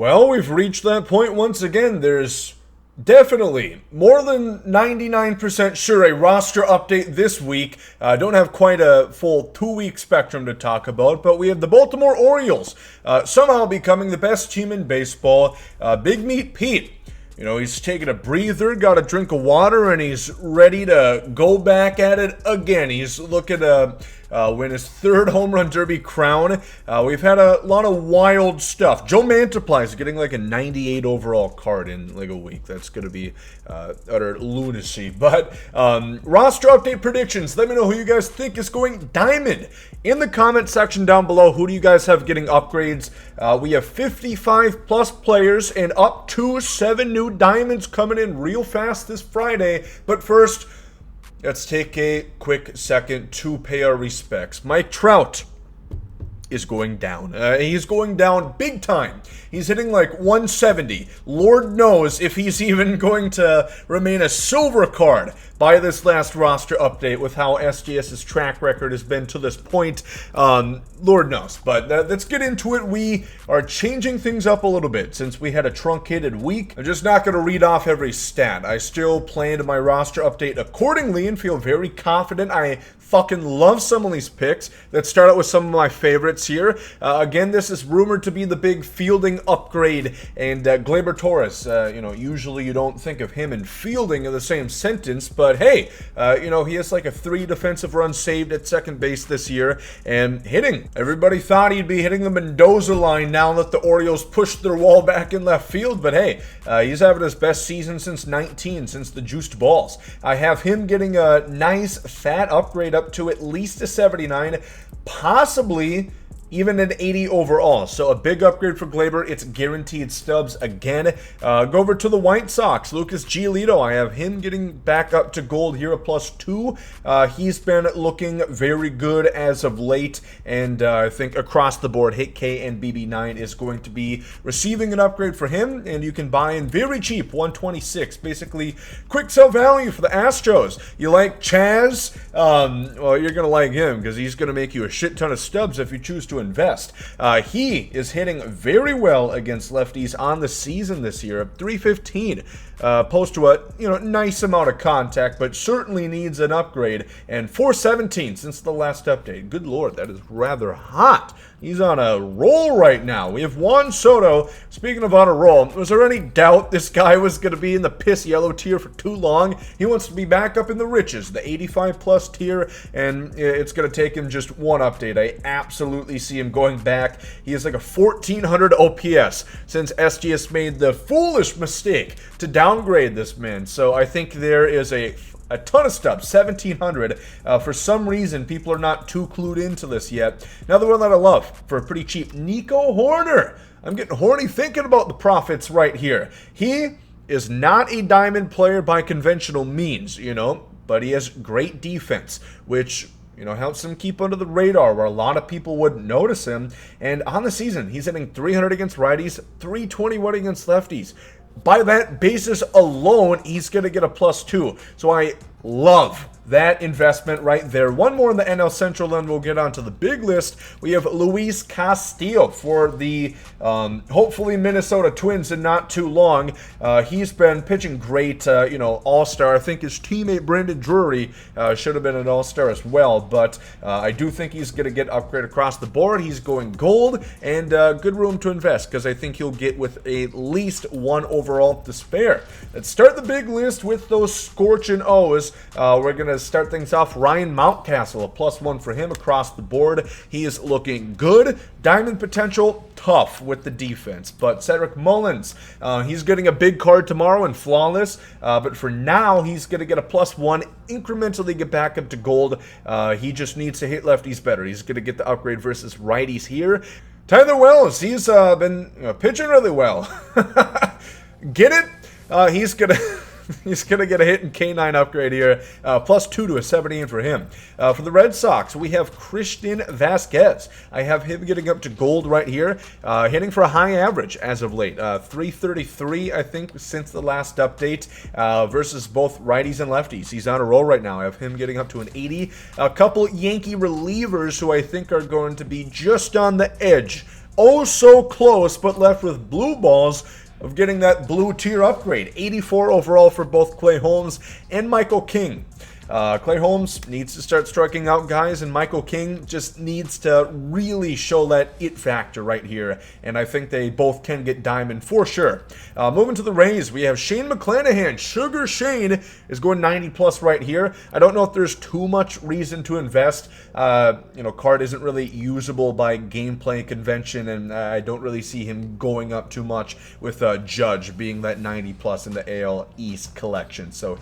Well, we've reached that point once again. There's definitely more than 99% sure a roster update this week. Don't have quite a full 2-week spectrum to talk about, but we have the Baltimore Orioles somehow becoming the best team in baseball. Big Meat Pete. You know, he's taking a breather, got a drink of water, and he's ready to go back at it again. He's looking to win his third home run derby crown. We've had a lot of wild stuff. Joe Mantiply is getting like a 98 overall card in like a week. That's going to be utter lunacy. But roster update predictions. Let me know who you guys think is going diamond in the comment section down below. Who do you guys have getting upgrades? We have 55 plus players and up to 7 new diamonds coming in real fast this Friday. But first, let's take a quick second to pay our respects. Mike Trout is going down. He's going down big time. He's hitting like 170. Lord knows if he's even going to remain a silver card by this last roster update with how SGS's track record has been to this point. Lord knows. But let's get into it. We are changing things up a little bit since we had a truncated week. I'm just not going to read off every stat. I still planned my roster update accordingly and feel very confident. I fucking love some of these picks. Let's start out with some of my favorites here. Again, this is rumored to be the big fielding upgrade, and Gleyber Torres, usually you don't think of him and fielding in the same sentence, but hey, he has like a 3 defensive runs saved at second base this year, and hitting. Everybody thought he'd be hitting the Mendoza line now that the Orioles pushed their wall back in left field, but hey, he's having his best season since 19, since the juiced balls. I have him getting a nice fat upgrade up to at least a 79, possibly even an 80 overall. So a big upgrade for Gleyber. It's guaranteed Stubs again. Go over to the White Sox. Lucas Giolito. I have him getting back up to gold here, a +2. He's been looking very good as of late, and I think across the board, Hit K and BB9 is going to be receiving an upgrade for him, and you can buy in very cheap, 126. Basically, quick sell value for the Astros. You like Chaz? Well, you're going to like him because he's going to make you a shit ton of Stubs if you choose to invest. He is hitting very well against lefties on the season this year. 315, opposed to a nice amount of contact, but certainly needs an upgrade. And 417 since the last update. Good lord, that is rather hot. He's on a roll right now. We have Juan Soto. Speaking of on a roll, was there any doubt this guy was going to be in the piss yellow tier for too long? He wants to be back up in the riches, the 85 plus tier, and it's going to take him just one update. I absolutely see him going back. He has like a 1400 OPS since SGS made the foolish mistake to downgrade this man. So I think there is a ton of Stubs, 1,700. For some reason, people are not too clued into this yet. Another one that I love for pretty cheap, Nico Horner. I'm getting horny thinking about the profits right here. He is not a diamond player by conventional means, but he has great defense, which helps him keep under the radar where a lot of people wouldn't notice him. And on the season, he's hitting 300 against righties, 321 against lefties. By that basis alone, he's going to get a +2. So I love that investment right there. One more in the NL Central, and we'll get onto the big list. We have Luis Castillo for the hopefully Minnesota Twins in not too long. He's been pitching great, all-star. I think his teammate Brandon Drury should have been an all-star as well, but I do think he's going to get upgrade across the board. He's going gold, and good room to invest because I think he'll get with at least 1 overall to spare. Let's start the big list with those scorching O's. We're going to start things off. Ryan Mountcastle, a +1 for him across the board. He is looking good. Diamond potential, tough with the defense. But Cedric Mullins, he's getting a big card tomorrow in Flawless. But for now, he's going to get a +1, incrementally get back up to gold. He just needs to hit lefties better. He's going to get the upgrade versus righties here. Tyler Wells, he's been pitching really well. Get it? He's going to... He's going to get a hit and K9 upgrade here. +2 to a 78 for him. For the Red Sox, we have Christian Vasquez. I have him getting up to gold right here. Hitting for a high average as of late. 333, I think, since the last update. Versus both righties and lefties. He's on a roll right now. I have him getting up to an 80. A couple Yankee relievers who I think are going to be just on the edge Oh so close, but left with blue balls of getting that blue tier upgrade. 84 overall for both Clay Holmes and Michael King. Clay Holmes needs to start striking out guys, and Michael King just needs to really show that it factor right here, and I think they both can get diamond for sure. Moving to the Rays, we have Shane McClanahan. Sugar Shane is going 90 plus right here. I don't know if there's too much reason to invest. Card isn't really usable by gameplay convention, and I don't really see him going up too much with Judge being that 90 plus in the AL East collection. So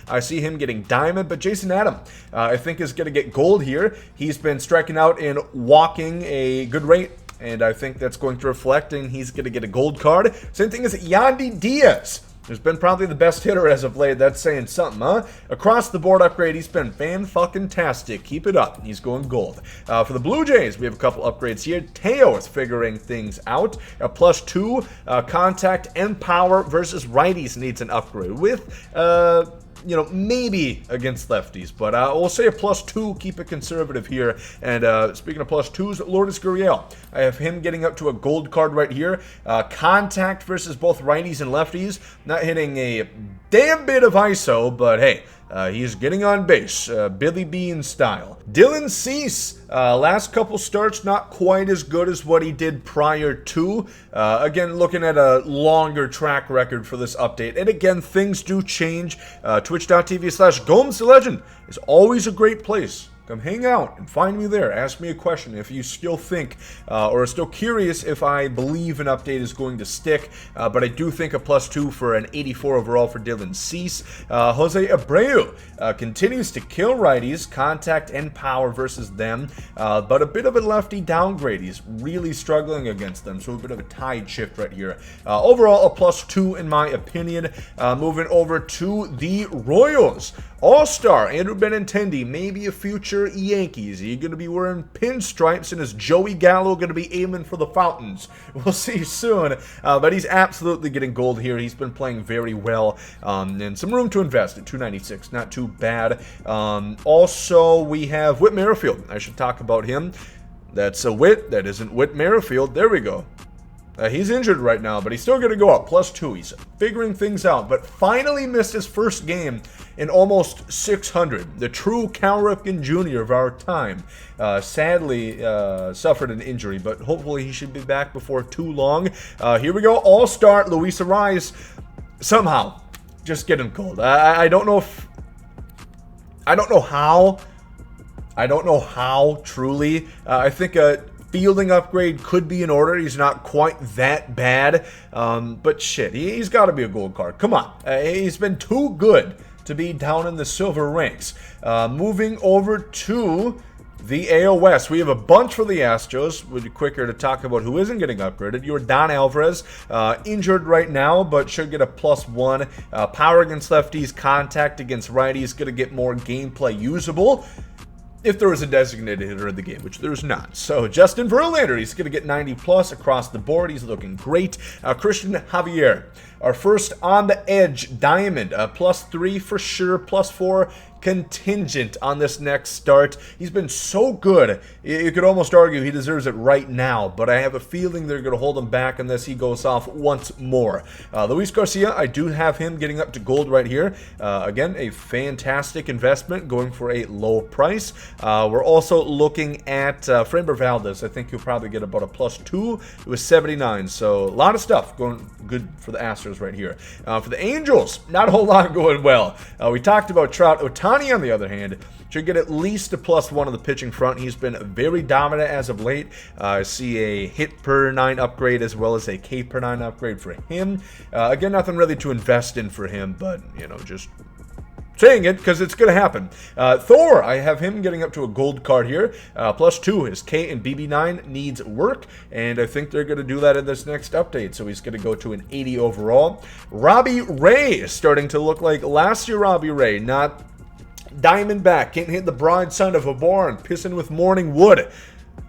I see him getting diamond. But Jason Adam, I think, is going to get gold here. He's been striking out and walking a good rate, and I think that's going to reflect, and he's going to get a gold card. Same thing as Yandy Diaz. Who's been probably the best hitter as of late. That's saying something, huh? Across the board upgrade, he's been fan-fucking-tastic. Keep it up. He's going gold. For the Blue Jays, we have a couple upgrades here. Teo is figuring things out. A +2 contact and power versus righties needs an upgrade with, maybe against lefties, but we'll say a +2, keep it conservative here. And speaking of +2s, Lourdes Gurriel, I have him getting up to a gold card right here. Contact versus both righties and lefties, not hitting a damn bit of ISO, but hey, he's getting on base, Billy Bean style. Dylan Cease, last couple starts not quite as good as what he did prior to. Again, looking at a longer track record for this update. And again, things do change. Twitch.tv/GomesDaLegend is always a great place. Come hang out and find me there. Ask me a question if you still think or are still curious if I believe an update is going to stick. But I do think a +2 for an 84 overall for Dylan Cease. Jose Abreu continues to kill righties, contact and power versus them. But a bit of a lefty downgrade. He's really struggling against them. So a bit of a tide shift right here. Overall, a +2 in my opinion. Moving over to the Royals. All-Star Andrew Benintendi, maybe a future Yankees. He's going to be wearing pinstripes, and is Joey Gallo going to be aiming for the fountains? We'll see soon, but he's absolutely getting gold here. He's been playing very well, and some room to invest at 296. Not too bad. Also, we have Whit Merrifield. I should talk about him. That's a Whit. That isn't Whit Merrifield. There we go. He's injured right now, but he's still going to go up. +2. He's figuring things out, but finally missed his first game in almost 600. The true Cal Ripken Jr. of our time. Sadly suffered an injury, but hopefully he should be back before too long. Here we go. All-Star Luis Arraez. Somehow, just get him cold. I don't know if... I don't know how. I don't know how, truly. I think a fielding upgrade could be in order. He's not quite that bad. But shit, he's got to be a gold card. Come on. He's been too good to be down in the silver ranks. Moving over to the AL West. We have a bunch for the Astros. We'll be quicker to talk about who isn't getting upgraded. Yordan Alvarez, injured right now, but should get a +1. Power against lefties, contact against righties, going to get more gameplay usable. If there was a designated hitter in the game, which there's not. So Justin Verlander, he's going to get 90 plus across the board. He's looking great. Christian Javier, our first on the edge diamond, +3 for sure, +4 contingent on this next start. He's been so good. You could almost argue he deserves it right now, but I have a feeling they're going to hold him back unless he goes off once more. Luis Garcia, I do have him getting up to gold right here. Again, a fantastic investment, going for a low price. We're also looking at Framber Valdez. I think he'll probably get about a +2. It was 79, so a lot of stuff going good for the Astros right here. For the Angels, not a whole lot going well. We talked about Trout. Ohtani, on the other hand, should get at least a +1 on the pitching front. He's been very dominant as of late. I see a hit per 9 upgrade as well as a K per 9 upgrade for him. Again, nothing really to invest in for him, but, just saying it because it's going to happen. Thor, I have him getting up to a gold card here. +2. His K and BB9 needs work, and I think they're going to do that in this next update, so he's going to go to an 80 overall. Robbie Ray is starting to look like last year Robbie Ray, not Diamondback, can't hit the broadside of a barn, pissing with morning wood.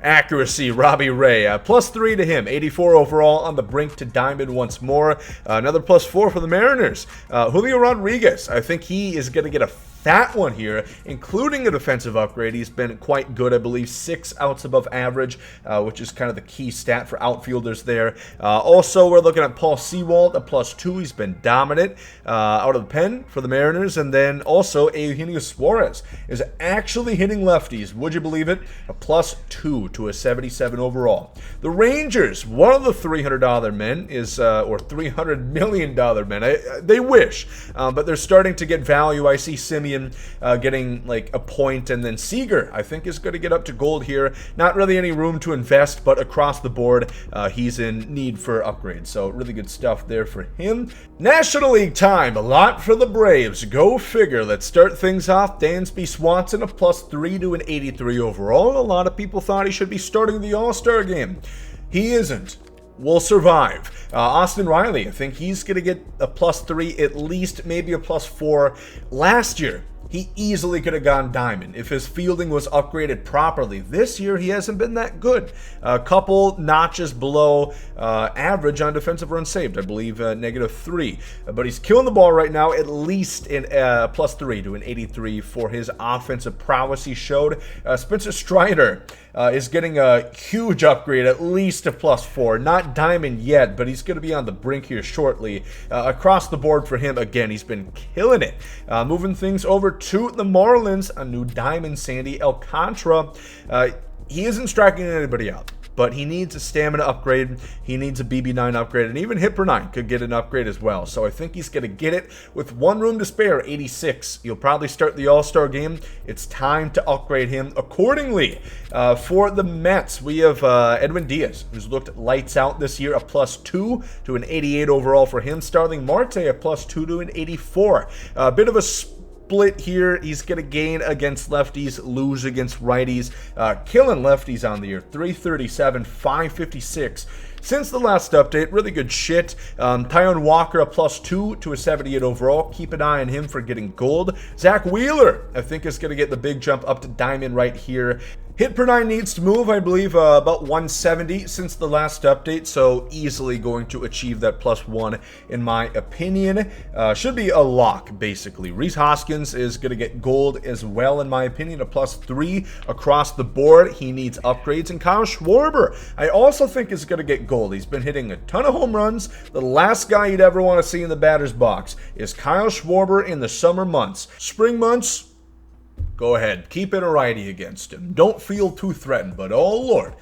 Accuracy, Robbie Ray. +3 to him. 84 overall, on the brink to diamond once more. Another +4 for the Mariners. Julio Rodriguez. I think he is going to get a fat one here, including a defensive upgrade. He's been quite good, I believe 6 outs above average, which is kind of the key stat for outfielders there. Also, we're looking at Paul Sewald, a +2. He's been dominant out of the pen for the Mariners. And then also, Eugenio Suarez is actually hitting lefties. Would you believe it? A +2 to a 77 overall. The Rangers, one of the $300 men is, or $300 million men. They wish, but they're starting to get value. I see Simeon getting like a point, and then Seager, I think, is going to get up to gold here. Not really any room to invest, but across the board, he's in need for upgrades. So really good stuff there for him. National League time, a lot for the Braves. Go figure. Let's start things off. Dansby Swanson, a +3 to an 83 overall. A lot of people thought he should be starting the All-Star game. He isn't. Will survive. Austin Riley, I think he's going to get a +3, at least maybe a +4. Last year, he easily could have gone diamond if his fielding was upgraded properly. This year, he hasn't been that good. A couple notches below average on defensive runs saved, I believe -3. But he's killing the ball right now, at least in +3 to an 83 for his offensive prowess he showed. Spencer Strider is getting a huge upgrade, at least a +4. Not diamond yet, but he's going to be on the brink here shortly. Across the board for him, again, he's been killing it. Moving things over to the Marlins, a new diamond, Sandy Alcantara. He isn't striking anybody out, but he needs a stamina upgrade. He needs a BB9 upgrade, and even hit per 9 could get an upgrade as well. So I think he's going to get it with one room to spare, 86. He'll probably start the All-Star game. It's time to upgrade him accordingly. For the Mets, we have Edwin Diaz, who's looked lights out this year, a +2 to an 88 overall for him. Starling Marte, a +2 to an 84. A bit of a split here. He's going to gain against lefties, lose against righties. Killing lefties on the year. 337, 556. Since the last update, really good shit. Taijuan Walker, a +2 to a 78 overall. Keep an eye on him for getting gold. Zach Wheeler, I think, is going to get the big jump up to diamond right here. Hit per 9 needs to move, I believe, about 170 since the last update, so easily going to achieve that +1 in my opinion. Should be a lock, basically. Rhys Hoskins is going to get gold as well, in my opinion, a +3 across the board. He needs upgrades. And Kyle Schwarber, I also think, is going to get gold. He's been hitting a ton of home runs. The last guy you'd ever want to see in the batter's box is Kyle Schwarber in the summer months. Spring months, go ahead, keep it a righty against him. Don't feel too threatened, but oh lord.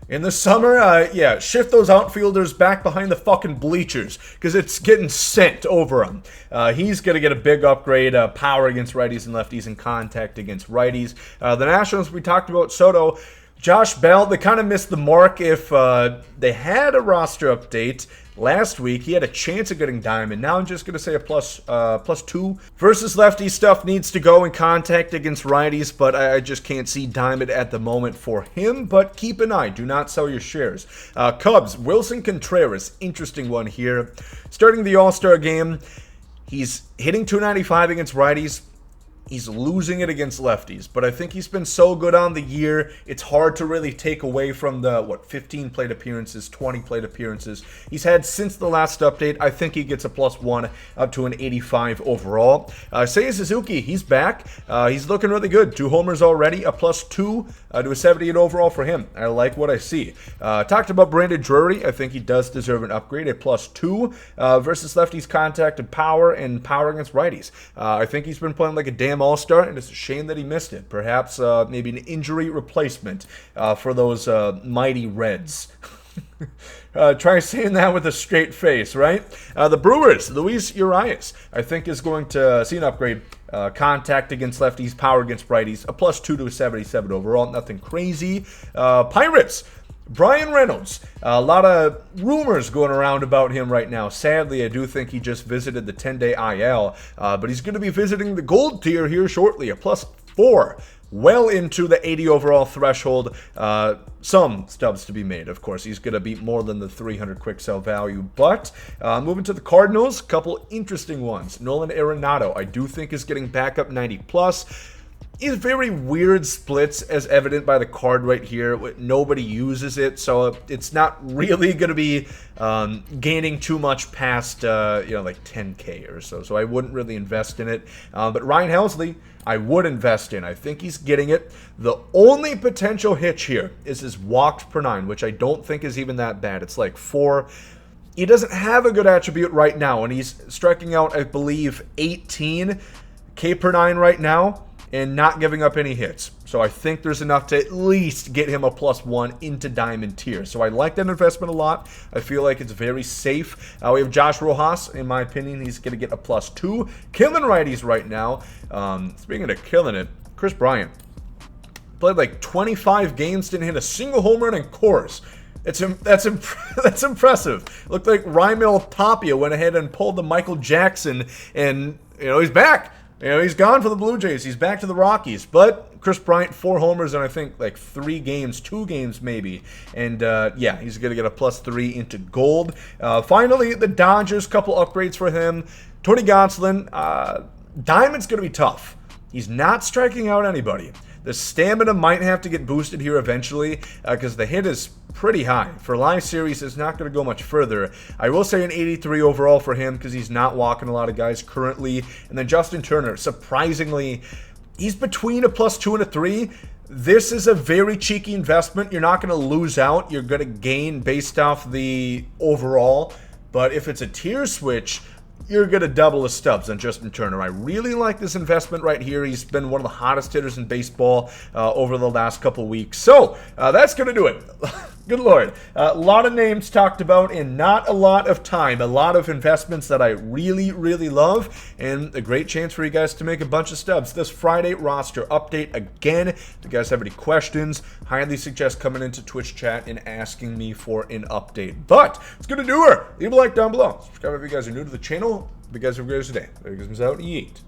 In the summer, yeah, shift those outfielders back behind the fucking bleachers, because it's getting sent over him. He's going to get a big upgrade, power against righties and lefties, and contact against righties. The Nationals, we talked about Soto. Josh Bell, they kind of missed the mark. If they had a roster update last week, he had a chance of getting diamond. Now I'm just going to say a +2. Versus lefty stuff needs to go in contact against righties, but I just can't see diamond at the moment for him. But keep an eye. Do not sell your shares. Cubs, Wilson Contreras, interesting one here. Starting the All-Star game, he's hitting 295 against righties. He's losing it against lefties, but I think he's been so good on the year, it's hard to really take away from the, 15 plate appearances, 20 plate appearances he's had since the last update. I think he gets a +1 up to an 85 overall. Seiya Suzuki, he's back. He's looking really good. 2 homers already, a +2 to a 78 overall for him. I like what I see. Talked about Brandon Drury. I think he does deserve an upgrade, a +2 versus lefties contact and power against righties. I think he's been playing like a damn All-Star, and it's a shame that he missed it. Perhaps maybe an injury replacement for those mighty Reds. Try saying that with a straight face, right? The Brewers, Luis Urias, I think is going to see an upgrade. Contact against lefties, power against righties, a +2 to a 77 overall. Nothing crazy. Pirates, Brian Reynolds, a lot of rumors going around about him right now. Sadly, I do think he just visited the 10-day IL, but he's going to be visiting the gold tier here shortly, a +4. Well into the 80 overall threshold. Some stubs to be made, of course. He's going to beat more than the 300 quick sell value. But moving to the Cardinals, a couple interesting ones. Nolan Arenado, I do think, is getting back up 90+. He's very weird splits, as evident by the card right here. Nobody uses it, so it's not really going to be gaining too much past, like 10K or so. So I wouldn't really invest in it. But Ryan Helsley, I would invest in. I think he's getting it. The only potential hitch here is his walks per 9, which I don't think is even that bad. It's like 4. He doesn't have a good attribute right now, and he's striking out, I believe, 18K per 9 right now, and not giving up any hits. So I think there's enough to at least get him a +1 into Diamond tier. So I like that investment a lot. I feel like it's very safe. We have Josh Rojas. In my opinion, he's going to get a +2. Killing righties right now. Speaking of killing it, Chris Bryant played like 25 games, didn't hit a single home run in course. That's impressive. Looked like Raimel Tapia went ahead and pulled the Michael Jackson, and he's back. He's gone for the Blue Jays. He's back to the Rockies. But Chris Bryant, 4 homers in, I think, like 3 games, 2 games maybe. And, yeah, he's going to get a +3 into gold. Finally, the Dodgers, couple upgrades for him. Tony Gonsolin, Diamond's going to be tough. He's not striking out anybody. The stamina might have to get boosted here eventually because the hit is pretty high. For live series, it's not going to go much further. I will say an 83 overall for him because he's not walking a lot of guys currently. And then Justin Turner, surprisingly, he's between a +2 and a 3. This is a very cheeky investment. You're not going to lose out. You're going to gain based off the overall. But if it's a tier switch, you're going to double a Stubs on Justin Turner. I really like this investment right here. He's been one of the hottest hitters in baseball over the last couple weeks. So that's going to do it. Good Lord. A lot of names talked about and not a lot of time. A lot of investments that I really, really love. And a great chance for you guys to make a bunch of Stubs. This Friday roster update again. If you guys have any questions, highly suggest coming into Twitch chat and asking me for an update. But it's going to do her. Leave a like down below. Subscribe if you guys are new to the channel. Hope you guys have a great day. There you guys out. Yeet.